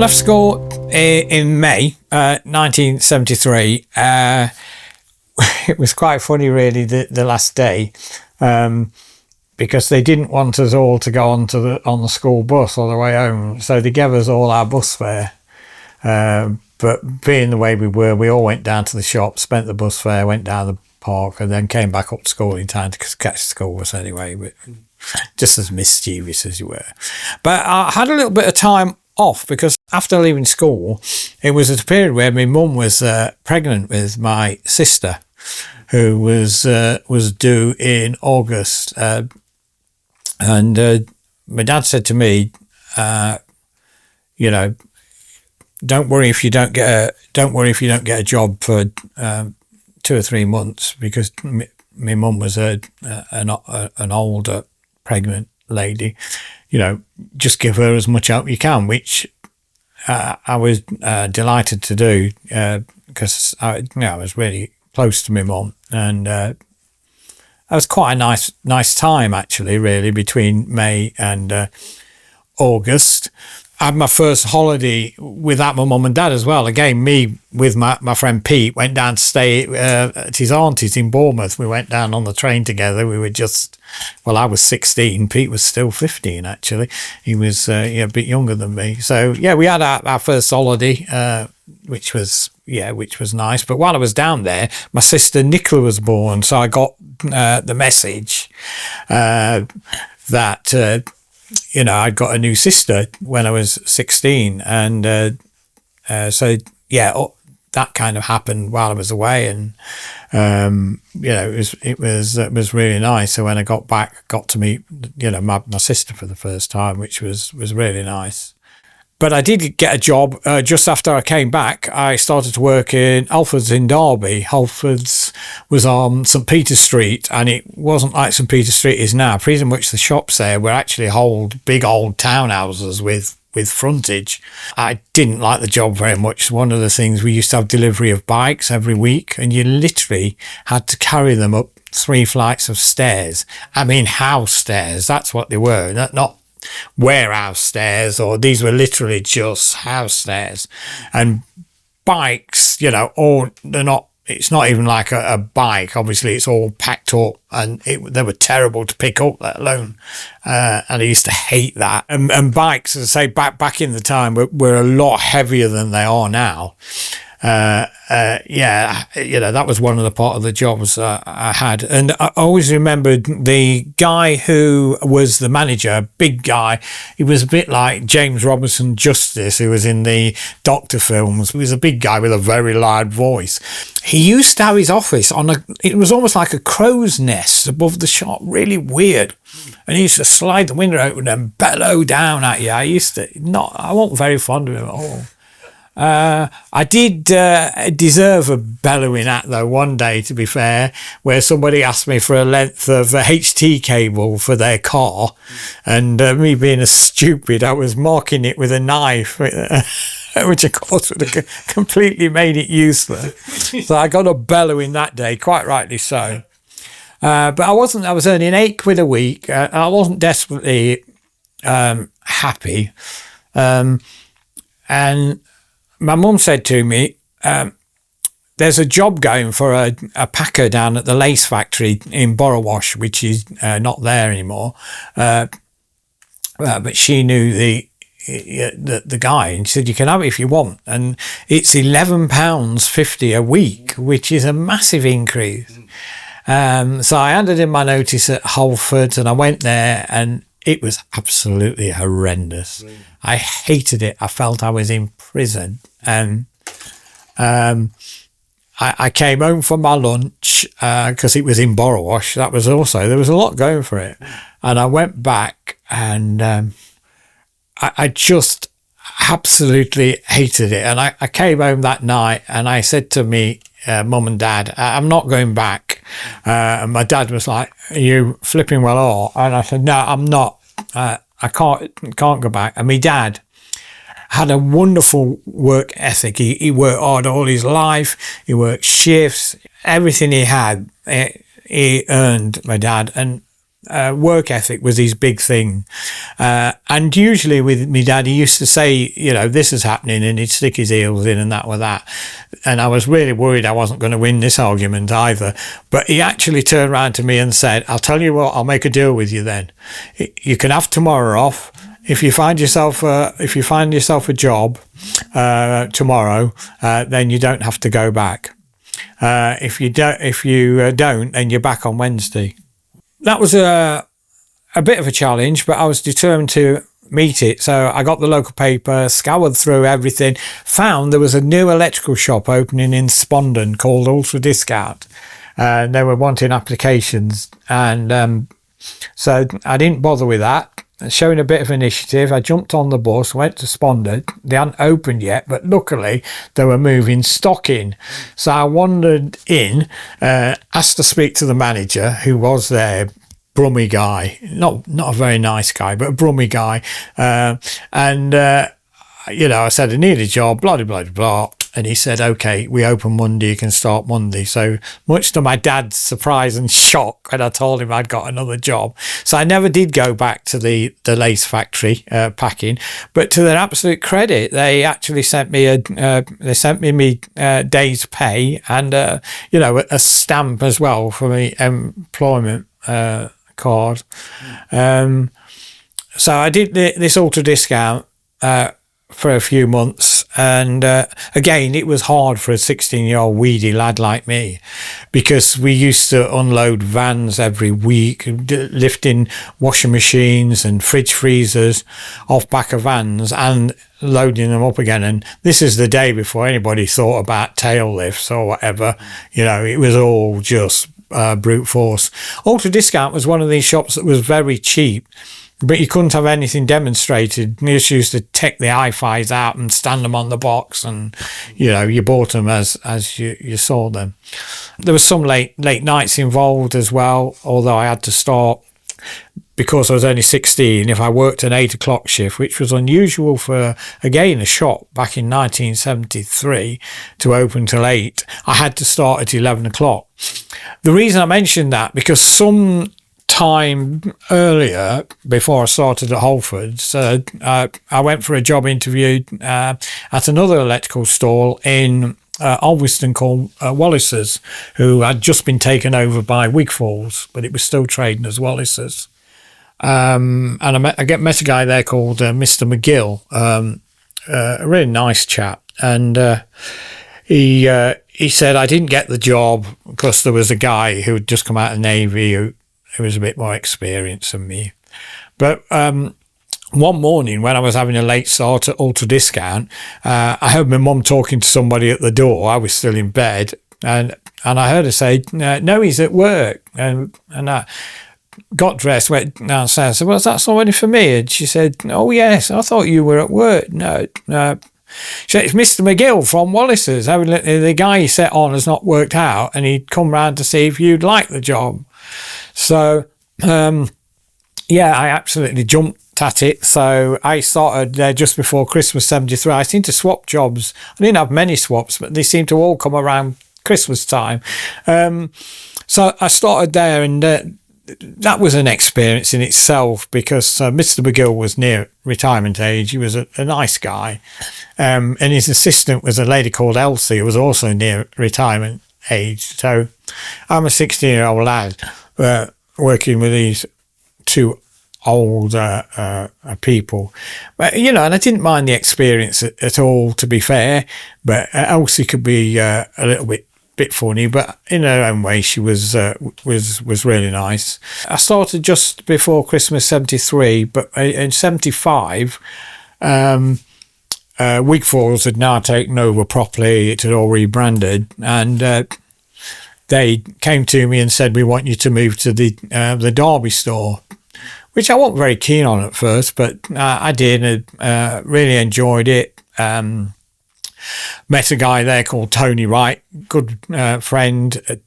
left school in May 1973. It was quite funny, really, the last day, because they didn't want us all to go on the school bus all the way home, so they gave us all our bus fare. But being the way we were, we all went down to the shop, spent the bus fare, went down the park, and then came back up to school in time to catch the school bus anyway. But just as mischievous as you were. But I had a little bit of time off because after leaving school, it was at a period where my mum was pregnant with my sister, who was due in August, and my dad said to me, don't worry if you don't get a job for 2 or 3 months, because my mum was an older pregnant lady. Just give her as much help you can, which I was delighted to do, because I was really close to my mum, and it was quite a nice time actually, really, between May and August. I had my first holiday without my mum and dad as well. Again, me with my friend Pete went down to stay at his auntie's in Bournemouth. We went down on the train together. We were I was 16. Pete was still 15, actually. He was a bit younger than me. So, yeah, we had our first holiday, which was nice. But while I was down there, my sister Nicola was born. So I got the message that... I'd got a new sister when I was 16, and that kind of happened while I was away, and it was really nice. So when I got back, I got to meet my sister for the first time, which was really nice. But I did get a job just after I came back. I started to work in Halfords in Derby. Halfords was on St Peter Street, and it wasn't like St Peter Street is now. Pretty much the shops there were actually big old townhouses with frontage. I didn't like the job very much. One of the things, we used to have delivery of bikes every week, and you literally had to carry them up 3 flights of stairs. I mean, house stairs, that's what they were, not warehouse stairs, or these were literally just house stairs. And bikes, it's not even like a bike. Obviously, it's all packed up, and they were terrible to pick up, let alone. And I used to hate that. And bikes, as I say, back in the time, were a lot heavier than they are now. That was one of the part of the jobs I had. And I always remembered the guy who was the manager, big guy. He was a bit like James Robinson Justice, who was in the Doctor films. He was a big guy with a very loud voice. He used to have his office it was almost like a crow's nest above the shop, really weird. And he used to slide the window open and bellow down at you. I wasn't very fond of him at all. I did deserve a bellowing at, though, one day, to be fair, where somebody asked me for a length of HT cable for their car, and me being a stupid, I was marking it with a knife, which of course would have completely made it useless. So I got a bellowing that day, quite rightly so. But I was earning £8 a week. I wasn't desperately happy, and my mum said to me, there's a job going for a packer down at the lace factory in Borrowash, which is not there anymore. But she knew the guy, and she said, you can have it if you want. And it's £11.50 a week, which is a massive increase. So I handed in my notice at Halfords, and I went there, and it was absolutely horrendous. Really? I hated it. I felt I was in prison. And I came home for my lunch because it was in Borrowash. There was a lot going for it. And I went back, and I just absolutely hated it. And I came home that night, and I said to me, Mum and Dad, I'm not going back. And my dad was like, are you flipping well all? And I said, no, I'm not. I can't go back. And my dad had a wonderful work ethic. He worked hard all his life. He worked shifts. Everything he had, he earned, my dad. And work ethic was his big thing. And usually with me dad, he used to say, this is happening, and he'd stick his heels in and that were that. And I was really worried I wasn't going to win this argument either. But he actually turned around to me and said, I'll tell you what, I'll make a deal with you then. You can have tomorrow off. If you find yourself a job tomorrow, then you don't have to go back. If you don't, then you're back on Wednesday. That was a bit of a challenge, but I was determined to meet it. So I got the local paper, scoured through everything, found there was a new electrical shop opening in Spondon called Ultra Discount. They were wanting applications, and so I didn't bother with that. Showing a bit of initiative, I jumped on the bus, went to Spondon. They hadn't opened yet, but luckily they were moving stock in. So I wandered in, asked to speak to the manager, who was there, brummy guy, not a very nice guy, but a brummy guy. I said I need a job, blah, blah, blah, blah. And he said, okay, we open Monday, you can start Monday. So much to my dad's surprise and shock when I told him I'd got another job. So I never did go back to the lace factory packing, but to their absolute credit, they actually sent me me day's pay and a stamp as well for my employment card. So I did this Ultra Discount for a few months, and again it was hard for a 16-year-old weedy lad like me, because we used to unload vans every week, lifting washing machines and fridge freezers off back of vans and loading them up again. And this is the day before anybody thought about tail lifts or whatever. It was all just brute force. Ultra Discount was one of these shops that was very cheap, but you couldn't have anything demonstrated. You just used to take the hi-fis out and stand them on the box, and you bought them as you saw them. There was some late nights involved as well, although I had to start, because I was only 16, if I worked an 8 o'clock shift, which was unusual for, again, a shop back in 1973 to open till 8, I had to start at 11 o'clock. The reason I mentioned that, because some time earlier, before I started at Holford's, I went for a job interview at another electrical stall in Alveston called Wallis's, who had just been taken over by Wigfalls, but it was still trading as Wallis's. And I met a guy there called Mr. McGill, a really nice chap, and he said I didn't get the job because there was a guy who had just come out of the Navy who was a bit more experienced than me. But one morning when I was having a late start at Ultra Discount, I heard my mum talking to somebody at the door. I was still in bed, and I heard her say, no, he's at work. And I got dressed, went downstairs. I said, well, is that somebody for me? And she said, oh, yes, I thought you were at work. No. She said, it's Mr. McGill from Wallis's. The guy he set on has not worked out, and he'd come round to see if you'd like the job. So, I absolutely jumped at it. So I started there just before Christmas 73. I seemed to swap jobs. I didn't have many swaps, but they seemed to all come around Christmas time. So I started there, and that was an experience in itself, because Mr. McGill was near retirement age. He was a nice guy. And his assistant was a lady called Elsie, who was also near retirement age. So I'm a 16-year-old lad working with these two old people. But, and I didn't mind the experience at all, to be fair. But Elsie could be a little bit funny, but in her own way she was really nice. I started just before Christmas 73, but in 75 Wigfalls had now taken over properly. It had all rebranded, and they came to me and said, we want you to move to the Derby store, which I wasn't very keen on at first, but I did, and really enjoyed it. Met a guy there called Tony Wright, good friend,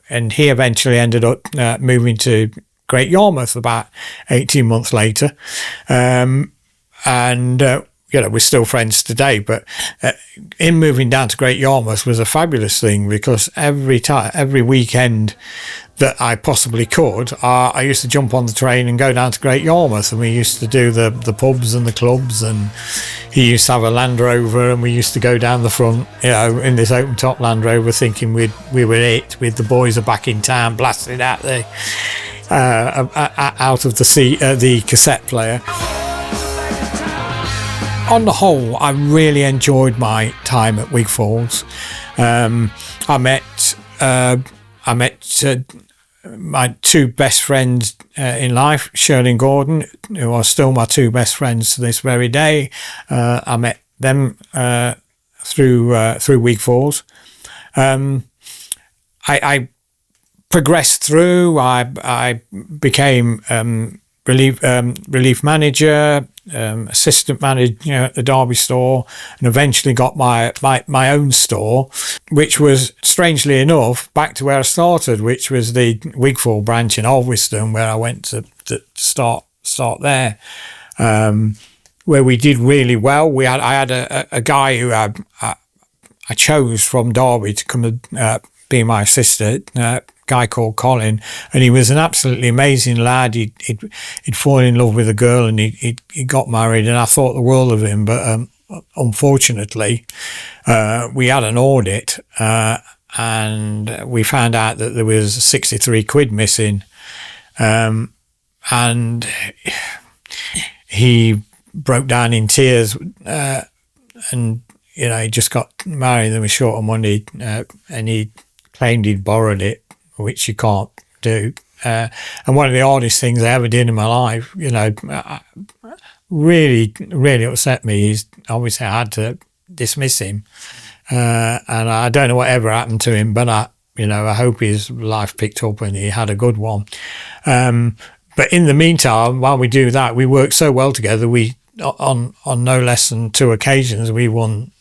and he eventually ended up moving to Great Yarmouth about 18 months later. And we're still friends today. But in moving down to Great Yarmouth was a fabulous thing, because every weekend that I possibly could, I used to jump on the train and go down to Great Yarmouth, and we used to do the pubs and the clubs, and he used to have a Land Rover, and we used to go down the front, in this open top Land Rover, thinking we were it, with the boys are back in town, blasting out out of the cassette player. On the whole, I really enjoyed my time at Wigfalls. I met my two best friends in life, Shirley and Gordon, who are still my two best friends to this very day. I met them through Wigfalls. I progressed through. I became relief manager, assistant manager at the Derby store, and eventually got my own store, which was, strangely enough, back to where I started, which was the Wigfall branch in Alveston, where I went to start there, where we did really well. I had a guy who I chose from Derby to come and be my assistant, guy called Colin, and he was an absolutely amazing lad. He'd fallen in love with a girl, and he got married, and I thought the world of him. But unfortunately, we had an audit, and we found out that there was 63 quid missing, and he broke down in tears, and he just got married and was short of money, and he claimed he'd borrowed it, which you can't do. And one of the hardest things I ever did in my life, really, really upset me, is obviously I had to dismiss him. And I don't know whatever happened to him, but I hope his life picked up and he had a good one. But in the meantime, while we do that, we work so well together. We, on no less than 2 occasions, we won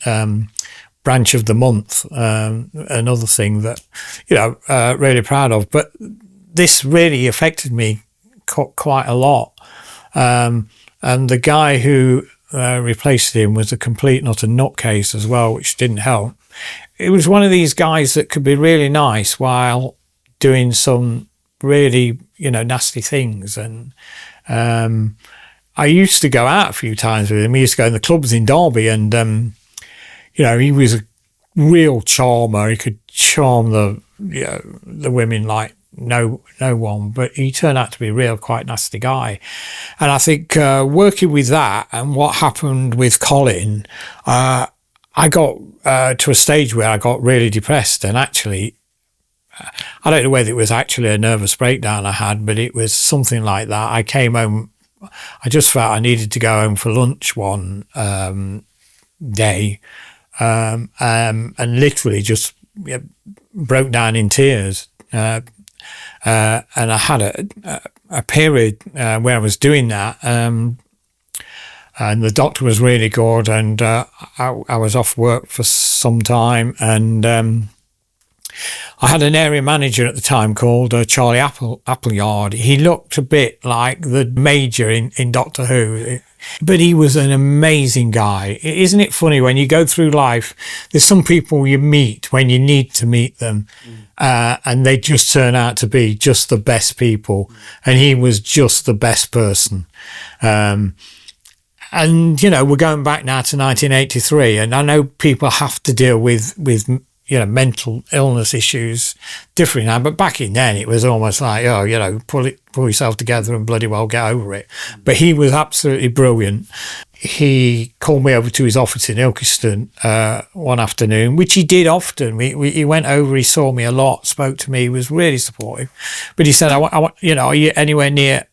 branch of the month, another thing that really proud of. But this really affected me quite a lot, and the guy who replaced him was a complete and utter nutcase as well, which didn't help. It was one of these guys that could be really nice while doing some really nasty things. And I used to go out a few times with him. We used to go in the clubs in Derby, and he was a real charmer. He could charm the women like no one, but he turned out to be a real quite nasty guy. And I think working with that and what happened with Colin, I got to a stage where I got really depressed, and actually, I don't know whether it was actually a nervous breakdown I had, but it was something like that. I came home, I just felt I needed to go home for lunch one day, and literally just broke down in tears. And I had a period where I was doing that, and the doctor was really good, and I was off work for some time, and I had an area manager at the time called Charlie Appleyard. He looked a bit like the Major in Doctor Who, but he was an amazing guy. Isn't it funny, when you go through life, there's some people you meet when you need to meet them, and they just turn out to be just the best people, and he was just the best person. And we're going back now to 1983, and I know people have to deal with mental illness issues different now, but back in then it was almost like, pull yourself together and bloody well get over it. But he was absolutely brilliant. He called me over to his office in Ilkeston one afternoon, which he did often. He went over, he saw me a lot, spoke to me, he was really supportive. But he said, I want, are you anywhere near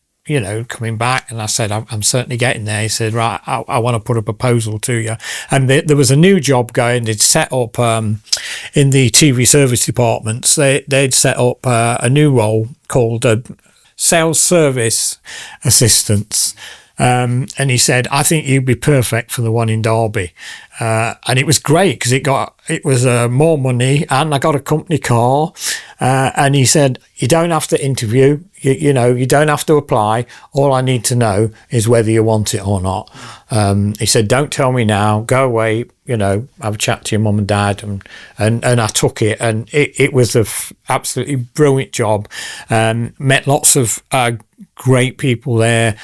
coming back? And I said, I'm certainly getting there. He said, right, I want to put a proposal to you. And there was a new job going. They'd set up in the TV service departments, they'd set up a new role called sales service assistants. And he said, I think you'd be perfect for the one in Derby. And it was great because it was more money, and I got a company car. And he said, you don't have to interview, you don't have to apply. All I need to know is whether you want it or not. He said, don't tell me now, go away, have a chat to your mum and dad. And I took it, and it was a absolutely brilliant job. Met lots of great people there,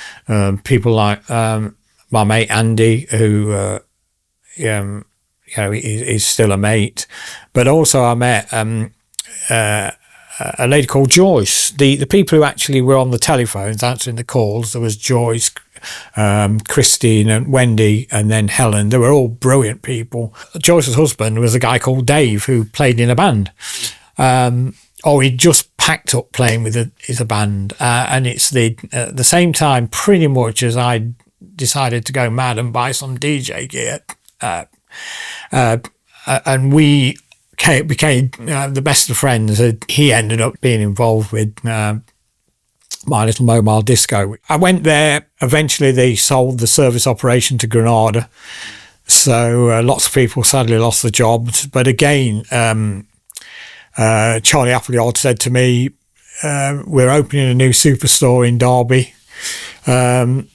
people like my mate Andy, who he's still a mate, but also I met a lady called Joyce. The people who actually were on the telephones answering the calls, there was Joyce, Christine and Wendy, and then Helen. They were all brilliant people. Joyce's husband was a guy called Dave who played in a band. He just packed up playing with a band, and it's the same time pretty much as I decided to go mad and buy some DJ gear, and we became the best of friends. He ended up being involved with My Little Mobile Disco. I went there. Eventually they sold the service operation to Granada, so lots of people sadly lost their jobs. But again, Charlie Appleyard said to me, we're opening a new superstore in Derby. I'd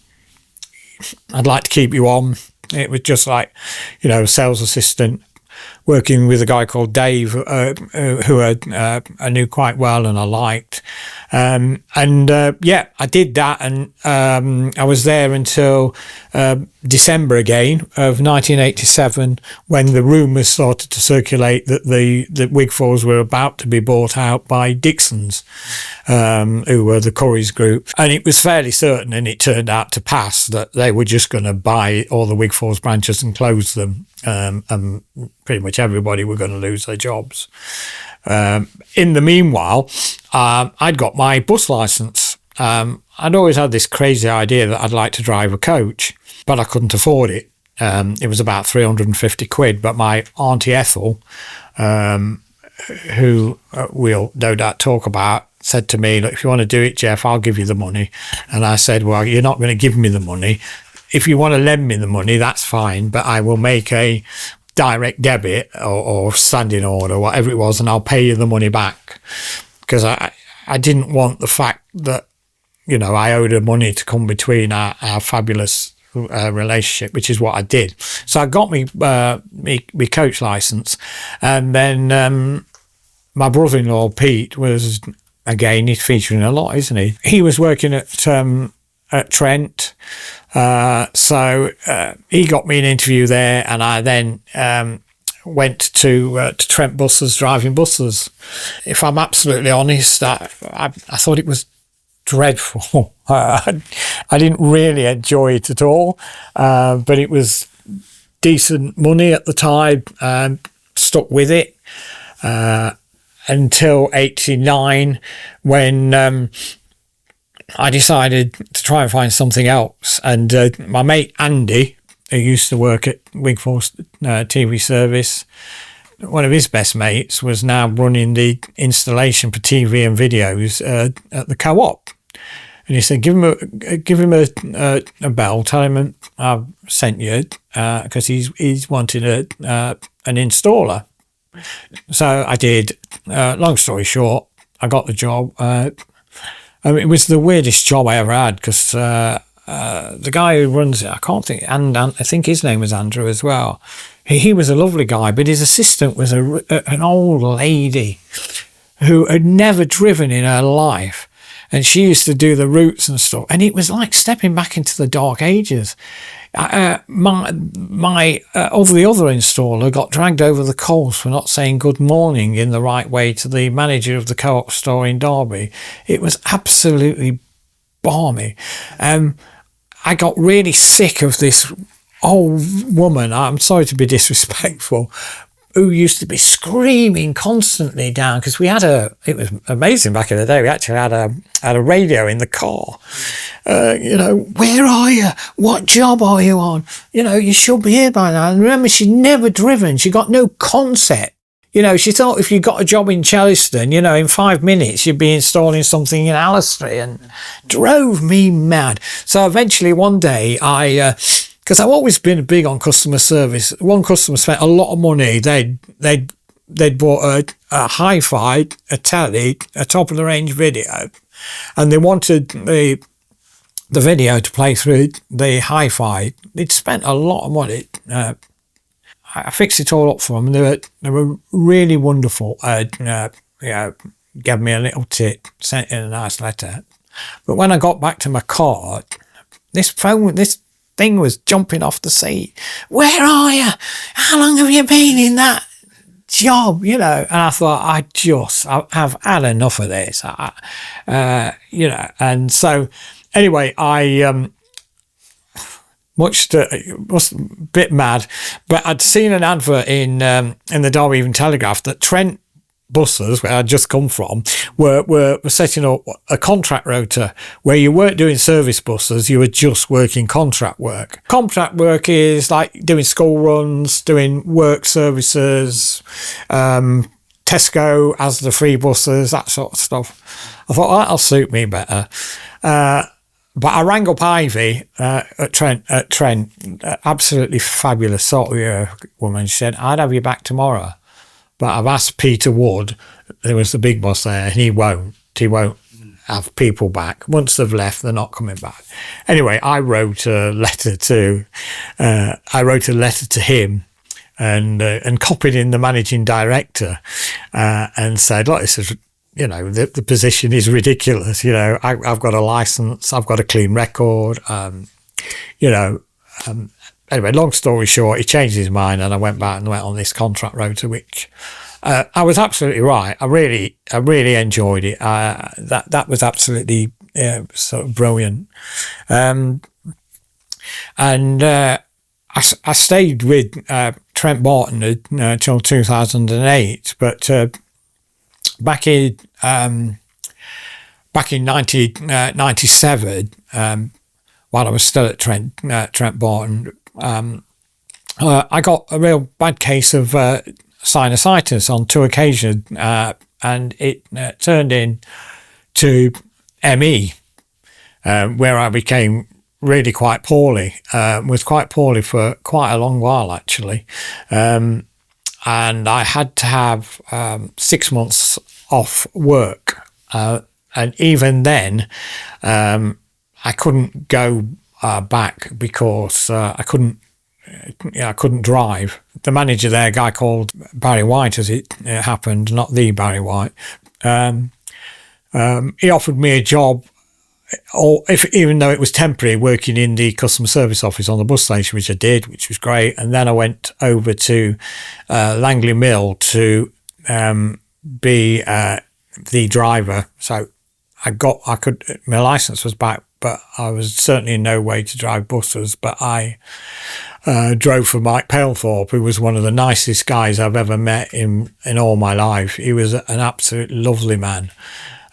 like to keep you on. It was just like, a sales assistant, working with a guy called Dave, who I knew quite well and I liked. I did that, and I was there until December again of 1987, when the rumours started to circulate that the Wigfords were about to be bought out by Dixon's, who were the Currys group. And it was fairly certain, and it turned out to pass, that they were just going to buy all the Wigfords branches and close them, and pretty much everybody were going to lose their jobs. In the meanwhile, I'd got my bus licence. I'd always had this crazy idea that I'd like to drive a coach, but I couldn't afford it. It was about 350 quid, but my Auntie Ethel, who we'll no doubt talk about, said to me, look, if you want to do it, Jeff, I'll give you the money. And I said, well, you're not going to give me the money. If you want to lend me the money, that's fine, but I will make a direct debit or standing order, whatever it was, and I'll pay you the money back. Because I didn't want the fact that, I owed her money to come between our fabulous relationship, which is what I did. So I got me coach licence, and then my brother-in-law Pete was, again, he's featuring a lot, isn't he? He was working at Trent, so he got me an interview there, and I then went to Trent Buses, driving buses. If I'm absolutely honest, I thought it was dreadful. I didn't really enjoy it at all, but it was decent money at the time. Stuck with it until 89, when I decided to try and find something else. And my mate Andy, who used to work at Wigfords TV service, one of his best mates was now running the installation for TV and videos at the Co-op. And he said, give him a bell, tell him I've sent you, because he's wanting an installer. So I did. Long story short, I got the job. It was the weirdest job I ever had, because the guy who runs it, I can't think, and I think his name was Andrew as well. He was a lovely guy, but his assistant was an old lady who had never driven in her life. And she used to do the routes and stuff. And it was like stepping back into the dark ages. The other installer got dragged over the coals for not saying good morning in the right way to the manager of the Co-op store in Derby. It was absolutely balmy. I got really sick of this old woman, I'm sorry to be disrespectful, who used to be screaming constantly down, because it was amazing back in the day, we actually had a radio in the car. Where are you? What job are you on? You should be here by now. And remember, she'd never driven. She got no concept. she thought if you got a job in Chelliston, in 5 minutes you'd be installing something in Allestree, and drove me mad. So eventually one day because I've always been big on customer service. One customer spent a lot of money. They'd bought a hi-fi, a telly, a top-of-the-range video, and they wanted the video to play through the hi-fi. They'd spent a lot of money. I fixed it all up for them. They were really wonderful. Gave me a little tip, sent in a nice letter. But when I got back to my car, this thing was jumping off the seat. Where are you? How long have you been in that job? And I thought, I've had enough of this. And so anyway, I was a bit mad, but I'd seen an advert in the Derby Evening Telegraph that Trent buses, where I'd just come from, were setting up a contract rota where you weren't doing service buses, you were just working contract work. Contract work is like doing school runs, doing work services, Tesco as the free buses, that sort of stuff. I thought, that'll suit me better. But I rang up Ivy at Trent, absolutely fabulous sort of woman. She said, I'd have you back tomorrow. But I've asked Peter Wood, there was the big boss there, and he won't have people back. Once they've left, they're not coming back. Anyway, I wrote a letter to him and copied in the managing director and said, look, this is, the position is ridiculous. I've got a license, I've got a clean record. Anyway, long story short, he changed his mind, and I went back and went on this contract rota, which I was absolutely right. I really enjoyed it. That was absolutely sort of brilliant. And I stayed with Trent Barton until 2008, but back in 1997, while I was still at Trent Barton, I got a real bad case of sinusitis on 2 occasions, and it turned into ME, where I became really quite poorly. Was quite poorly for quite a long while, actually. And I had to have 6 months off work. And even then, I couldn't go back because I couldn't drive. The manager there, a guy called Barry White, as it happened, not the Barry White, he offered me a job, even though it was temporary, working in the customer service office on the bus station, which I did, which was great. And then I went over to Langley Mill to be the driver. So my license was back, but I was certainly in no way to drive buses. But I drove for Mike Palethorpe, who was one of the nicest guys I've ever met in all my life. He was an absolute lovely man.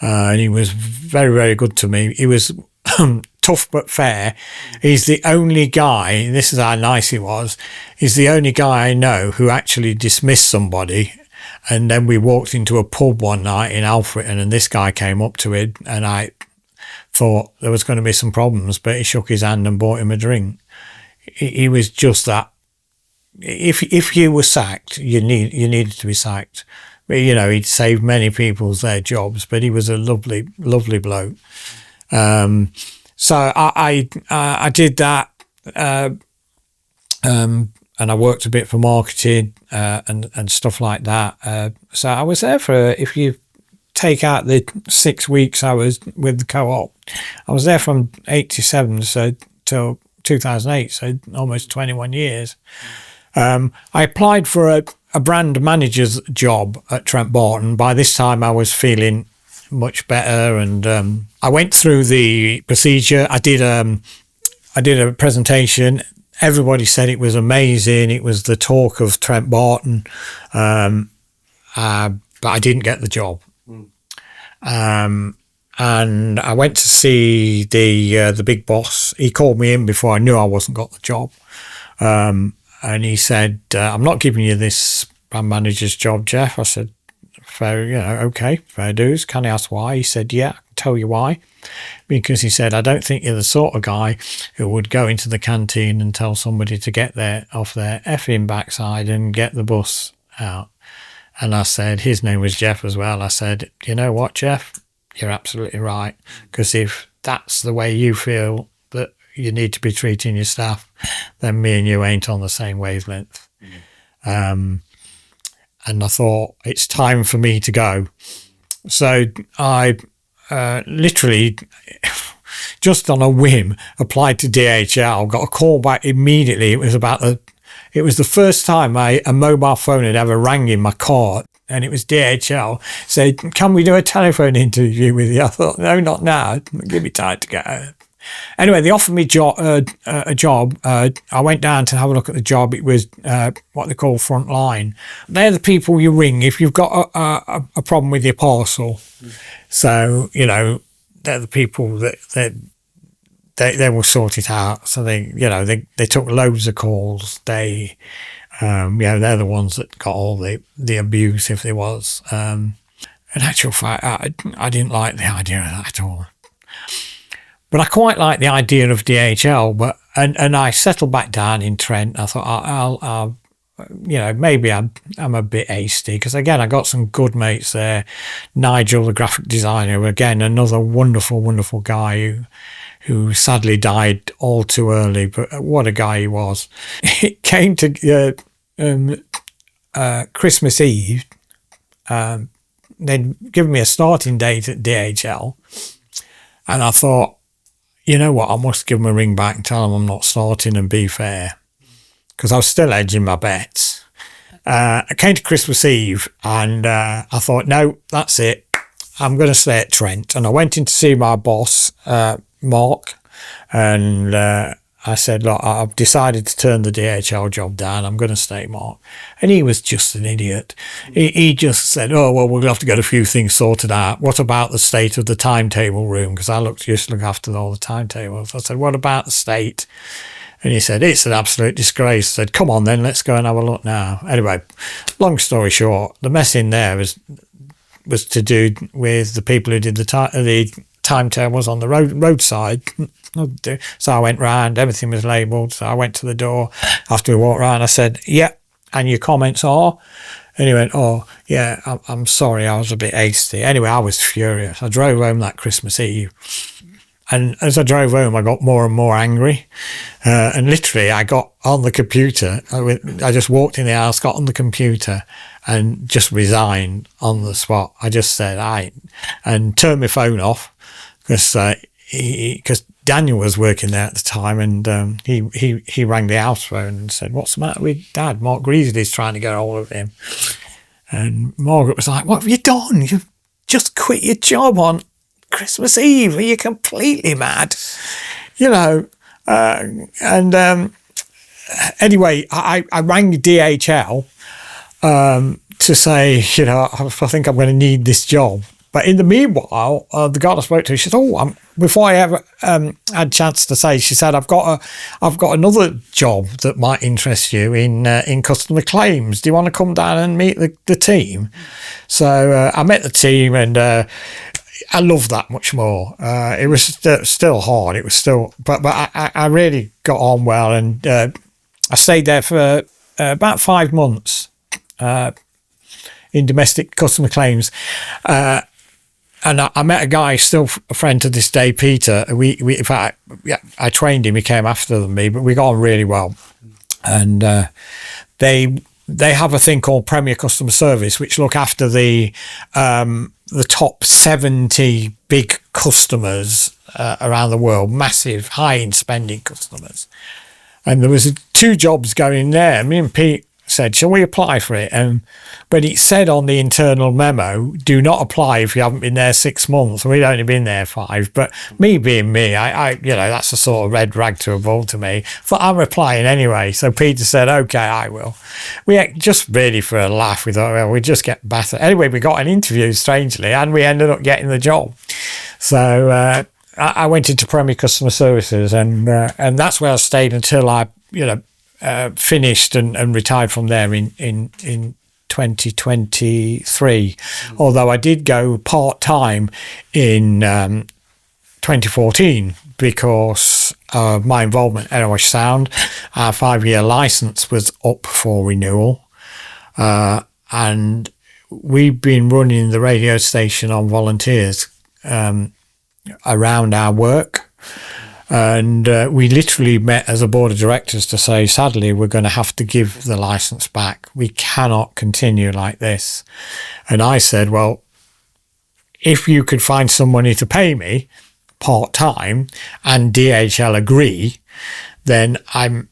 And he was very, very good to me. He was tough but fair. He's the only guy, this is how nice he was, he's the only guy I know who actually dismissed somebody. And then we walked into a pub one night in Alfreton, and this guy came up to it, and I thought there was going to be some problems, but he shook his hand and bought him a drink. He was just that. If you were sacked, you needed to be sacked. He'd saved many people's their jobs, but he was a lovely, lovely bloke. So I did that, and I worked a bit for marketing and stuff like that. So I was there for, if you take out the 6 weeks I was with the co-op, I was there from 87 till 2008, so almost 21 years. I applied for a brand manager's job at Trent Barton. By this time I was feeling much better, and I went through the procedure. I did a presentation. Everybody said it was amazing. It was the talk of Trent Barton, but I didn't get the job. And I went to see the big boss. He called me in before I knew I wasn't got the job. And he said, I'm not giving you this brand manager's job, Jeff. I said, fair, okay, fair dues. Can I ask why? He said, yeah, I can tell you why. Because he said, I don't think you're the sort of guy who would go into the canteen and tell somebody to get there off their effing backside and get the bus out. And I said, his name was Jeff as well. I said, you know what, Jeff? You're absolutely right. Because if that's the way you feel that you need to be treating your staff, then me and you ain't on the same wavelength. And I thought, it's time for me to go. So I literally, just on a whim, applied to DHL, got a call back immediately. It was the first time a mobile phone had ever rang in my car, and it was DHL. Said, can we do a telephone interview with you? I thought, no, not now. Give me time to get home. Anyway, they offered me a job. I went down to have a look at the job. It was what they call front line. They're the people you ring if you've got a problem with your parcel. So, they're the people that they will sort it out. So they took loads of calls. They're the ones that got all the abuse, if there was. In actual fact, I didn't like the idea of that at all. But I quite like the idea of DHL. And I settled back down in Trent. I thought I'll maybe I'm a bit hasty, because again, I got some good mates there. Nigel, the graphic designer, again, another wonderful, wonderful guy who sadly died all too early, but what a guy he was. It came to Christmas Eve. They'd given me a starting date at DHL, and I thought, you know what, I must give them a ring back and tell them I'm not starting and be fair, because I was still edging my bets. I came to Christmas Eve and I thought, no, that's it. I'm going to stay at Trent. And I went in to see my boss, Mark, and I said, look, I've decided to turn the DHL job down. I'm going to stay, Mark. And he was just an idiot. He just said, oh, well, we'll have to get a few things sorted out. What about the state of the timetable room? Because I used to look after all the timetables. I said, what about the state? And he said, it's an absolute disgrace. I said, come on then, let's go and have a look now. Anyway, long story short, the mess in there was to do with the people who did the timetables on the roadside. So I went round, everything was labelled. So I went to the door. After we walked round, I said, yeah, and your comments are? And he went, oh, yeah, I'm sorry, I was a bit hasty. Anyway, I was furious. I drove home that Christmas Eve. And as I drove home, I got more and more angry. And literally, I got on the computer. I just walked in the house, got on the computer, and just resigned on the spot. I just said, and turned my phone off, because Daniel was working there at the time, and he rang the house phone and said, what's the matter with Dad? Mark Greasley's trying to get hold of him. And Margaret was like, what have you done? You've just quit your job on Christmas Eve. Are you completely mad? Anyway, I rang DHL to say, I think I'm going to need this job. But in the meanwhile, the girl I spoke to, she said, before I ever had a chance to say, she said, I've got another job that might interest you in customer claims. Do you want to come down and meet the team? So I met the team, and I loved that much more. It was still hard. It was still, but I really got on well, and I stayed there for about 5 months in domestic customer claims. And I met a guy, still a friend to this day, Peter. In fact, I trained him. He came after me, but we got on really well. And they have a thing called Premier Customer Service, which look after the top 70 big customers around the world, massive, high-end spending customers. And there was 2 jobs going there. Me and Pete said, shall we apply for it? But it said on the internal memo, do not apply if you haven't been there 6 months. We'd only been there 5. But me being me, I that's a sort of red rag to a bull to me. But I'm applying anyway. So Peter said, okay, I will. We just really for a laugh, we thought, well, we'd just get better. Anyway, we got an interview, strangely, and we ended up getting the job. So I went into Premier Customer Services, and that's where I stayed until I, finished and retired from there in 2023, although I did go part-time in 2014 because of my involvement in Erewash Sound. Our 5-year license was up for renewal, and we've been running the radio station on volunteers around our work. And we literally met as a board of directors to say, sadly, we're going to have to give the license back. We cannot continue like this. And I said, well, if you could find some money to pay me part-time and DHL agree, then I'm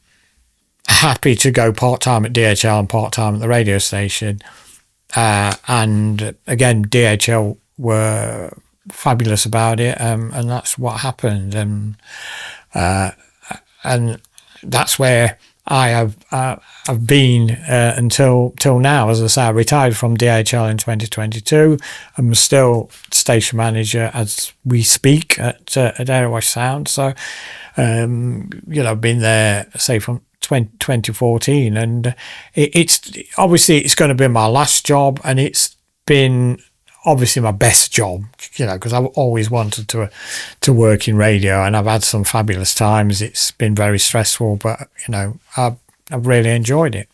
happy to go part-time at DHL and part-time at the radio station. And again, DHL were fabulous about it, and that's what happened. And that's where I have been until now. As I say, I retired from DHL in 2022. I'm still station manager as we speak at Erewash Sound. So, I've been there, say, from 2014, and it's obviously it's going to be my last job, and it's been obviously my best job, because I've always wanted to work in radio, and I've had some fabulous times. It's been very stressful, but I've really enjoyed it.